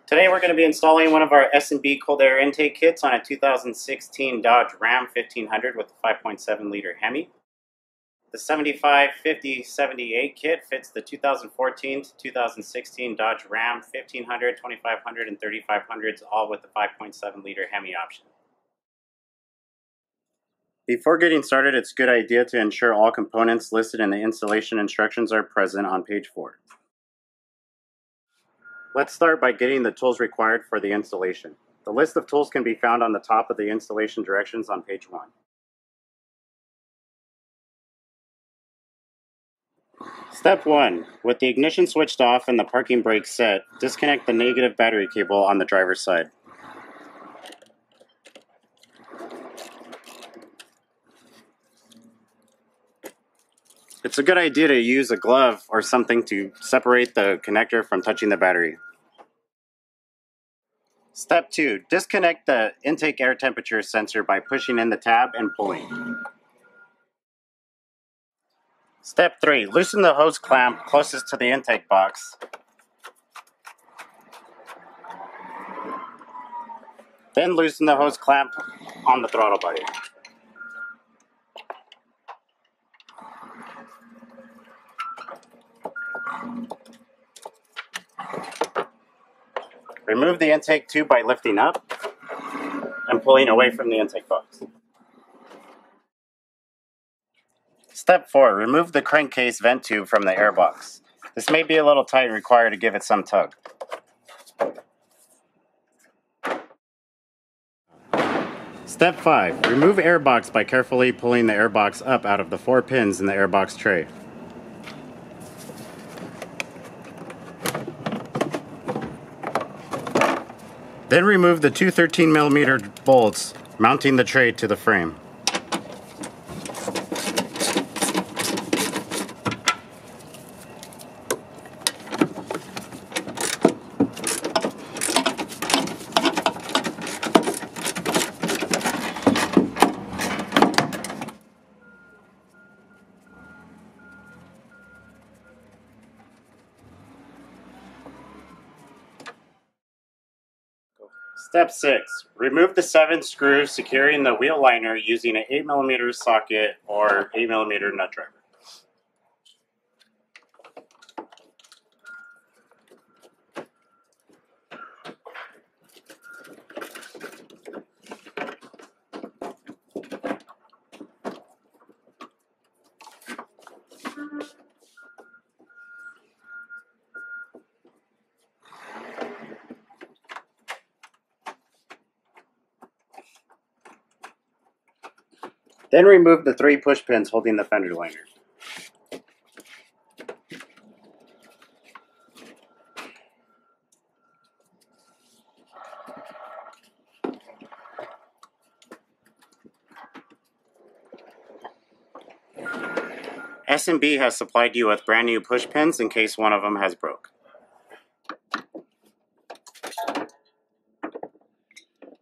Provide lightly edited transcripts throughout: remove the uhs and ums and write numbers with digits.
Today we're going to be installing one of our S&B cold air intake kits on a 2016 Dodge Ram 1500 with a 5.7 liter Hemi. The 75, 50, 78 kit fits the 2014 to 2016 Dodge Ram 1500, 2500, and 3500s, all with the 5.7 liter Hemi option. Before getting started, it's a good idea to ensure all components listed in the installation instructions are present on page 4. Let's start by getting the tools required for the installation. The list of tools can be found on the top of the installation directions on page 1. Step 1. With the ignition switched off and the parking brake set, disconnect the negative battery cable on the driver's side. It's a good idea to use a glove or something to separate the connector from touching the battery. Step 2. Disconnect the intake air temperature sensor by pushing in the tab and pulling. Step 3. Loosen the hose clamp closest to the intake box. Then loosen the hose clamp on the throttle body. Remove the intake tube by lifting up and pulling away from the intake box. Step 4. Remove the crankcase vent tube from the airbox. This may be a little tight and require to give it some tug. Step 5. Remove airbox by carefully pulling the airbox up out of the 4 pins in the airbox tray. Then remove the two 13mm bolts mounting the tray to the frame. Step 6. Remove the 7 screws securing the wheel liner using an 8mm socket or 8mm nut driver. Then remove the 3 push pins holding the fender liner. S&B has supplied you with brand new push pins in case one of them has broke.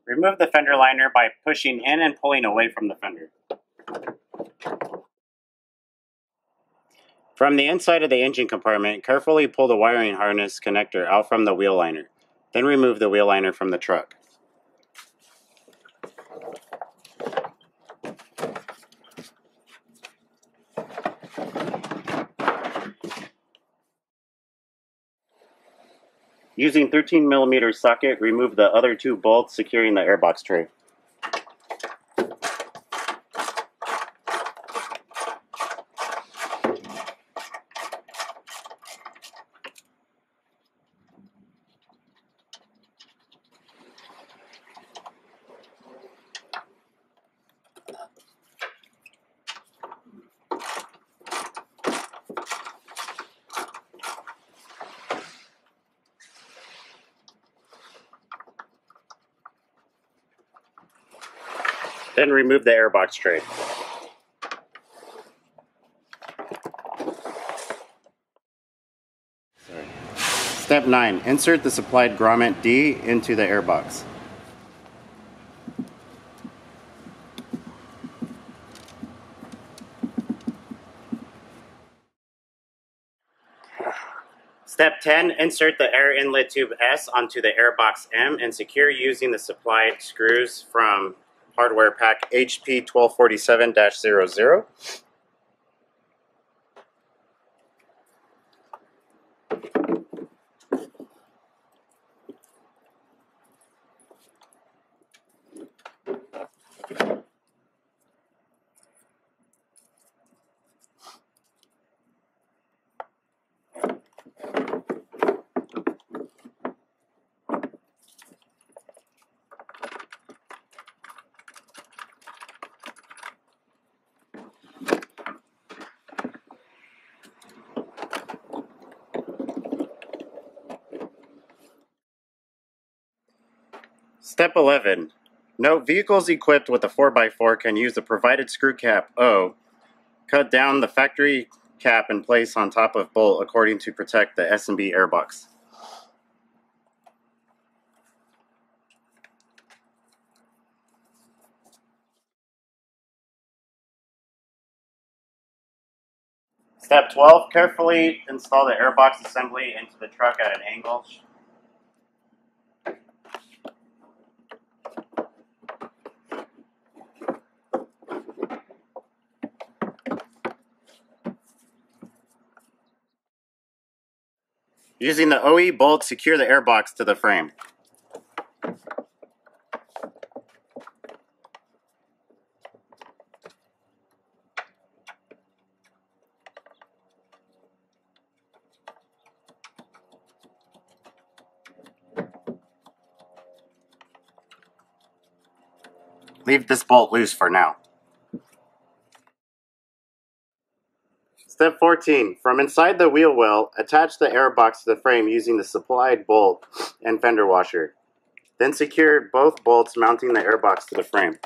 Remove the fender liner by pushing in and pulling away from the fender. From the inside of the engine compartment, carefully pull the wiring harness connector out from the wheel liner. Then remove the wheel liner from the truck. Using 13mm socket, remove the other 2 bolts securing the airbox tray. Then remove the airbox tray. Step 9. Insert the supplied grommet D into the airbox. Step 10, insert the air inlet tube S onto the airbox M and secure using the supplied screws from hardware pack HP 1247-00. Step 11. Note, vehicles equipped with a 4x4 can use the provided screw cap O, cut down the factory cap and place on top of bolt according to protect the S&B airbox. Step 12. Carefully install the airbox assembly into the truck at an angle. Using the OE bolt, secure the airbox to the frame. Leave this bolt loose for now. Step 14. From inside the wheel well, attach the airbox to the frame using the supplied bolt and fender washer. Then secure both bolts mounting the airbox to the frame.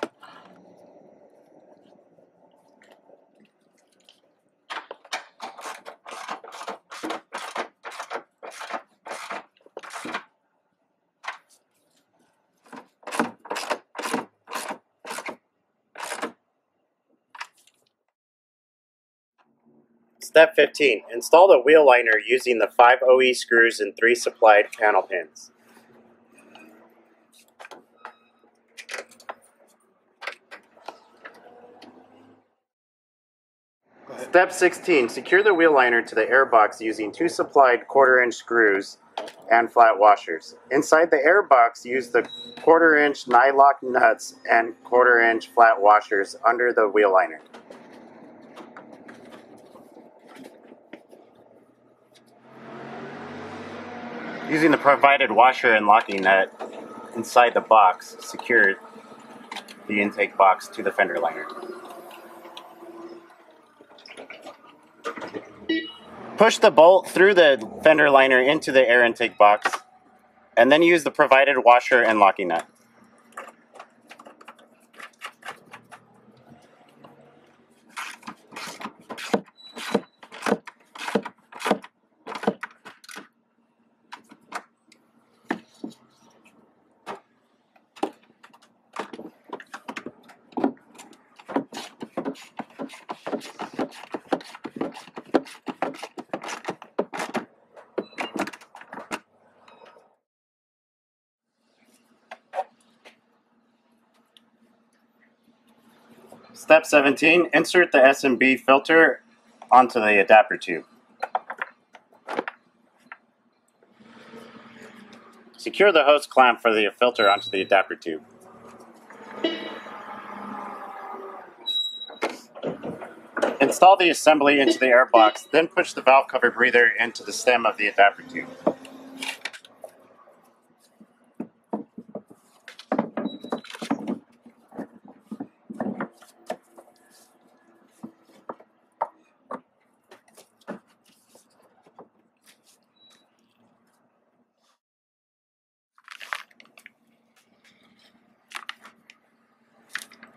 Step 15. Install the wheel liner using the 5 OE screws and 3 supplied panel pins. Step 16. Secure the wheel liner to the airbox using 2 supplied 1/4-inch screws and flat washers. Inside the airbox, use the 1/4-inch nylock nuts and 1/4-inch flat washers under the wheel liner. Using the provided washer and locking nut inside the box, secure the intake box to the fender liner. Push the bolt through the fender liner into the air intake box, and then use the provided washer and locking nut. Step 17, insert the S&B filter onto the adapter tube. Secure the hose clamp for the filter onto the adapter tube. Install the assembly into the airbox, then push the valve cover breather into the stem of the adapter tube.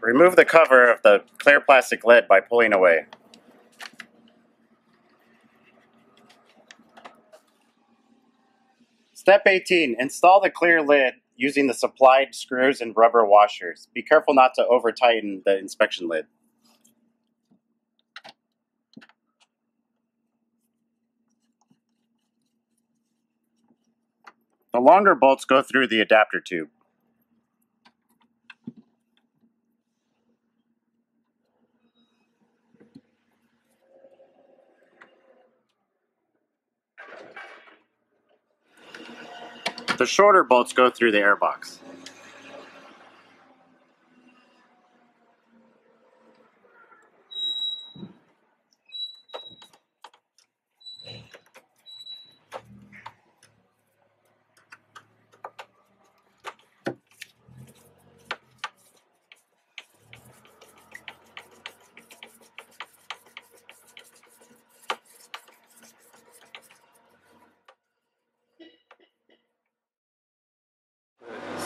Remove the cover of the clear plastic lid by pulling away. Step 18. Install the clear lid using the supplied screws and rubber washers. Be careful not to over-tighten the inspection lid. longer bolts go through the adapter tube. The shorter bolts go through the airbox.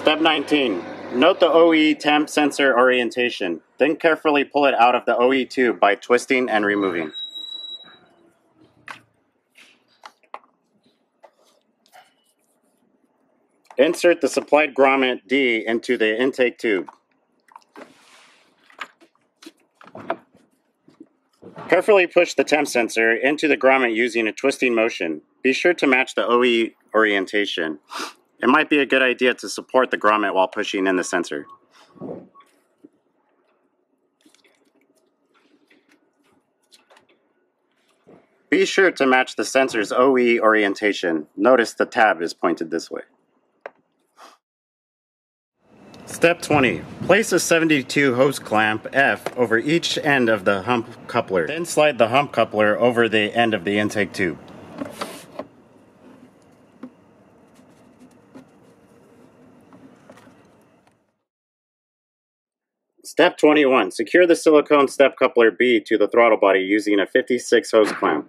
Step 19. Note the OE temp sensor orientation. Then carefully pull it out of the OE tube by twisting and removing. Insert the supplied grommet D into the intake tube. Carefully push the temp sensor into the grommet using a twisting motion. Be sure to match the OE orientation. It might be a good idea to support the grommet while pushing in the sensor. Be sure to match the sensor's OE orientation. Notice the tab is pointed this way. Step 20. Place a 72 hose clamp F over each end of the hump coupler. Then slide the hump coupler over the end of the intake tube. Step 21. Secure the silicone step coupler B to the throttle body using a 56 hose clamp.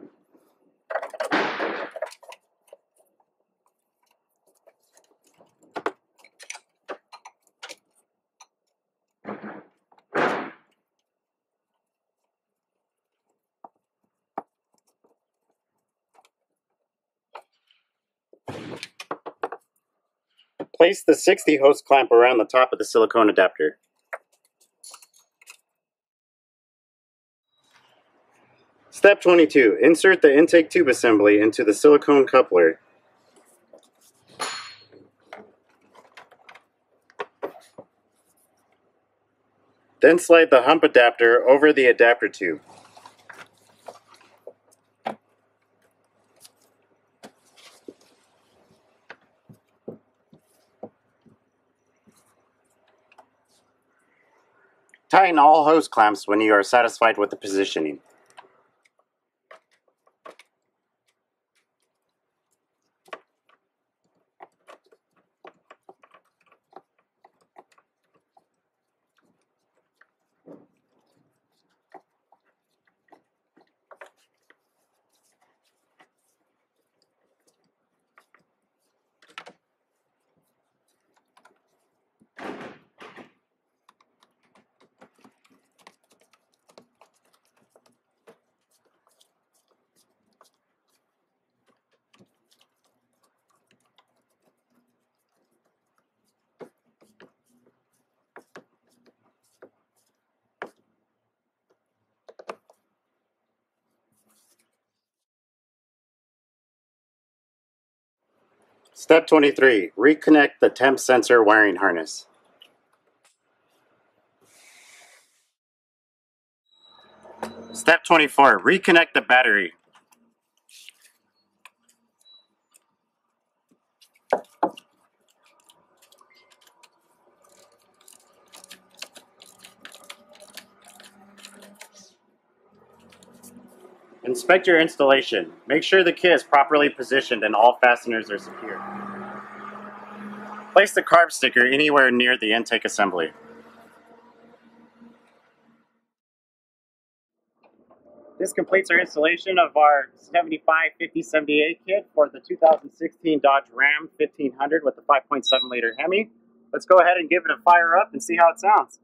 Place the 60 hose clamp around the top of the silicone adapter. Step 22. Insert the intake tube assembly into the silicone coupler. Then slide the hump adapter over the adapter tube. Tighten all hose clamps when you are satisfied with the positioning. Step 23. Reconnect the temp sensor wiring harness. Step 24. Reconnect the battery. Inspect your installation. Make sure the kit is properly positioned and all fasteners are secured. Place the carb sticker anywhere near the intake assembly. This completes our installation of our 75 50 78 kit for the 2016 Dodge Ram 1500 with the 5.7 liter Hemi. Let's go ahead and give it a fire up and see how it sounds.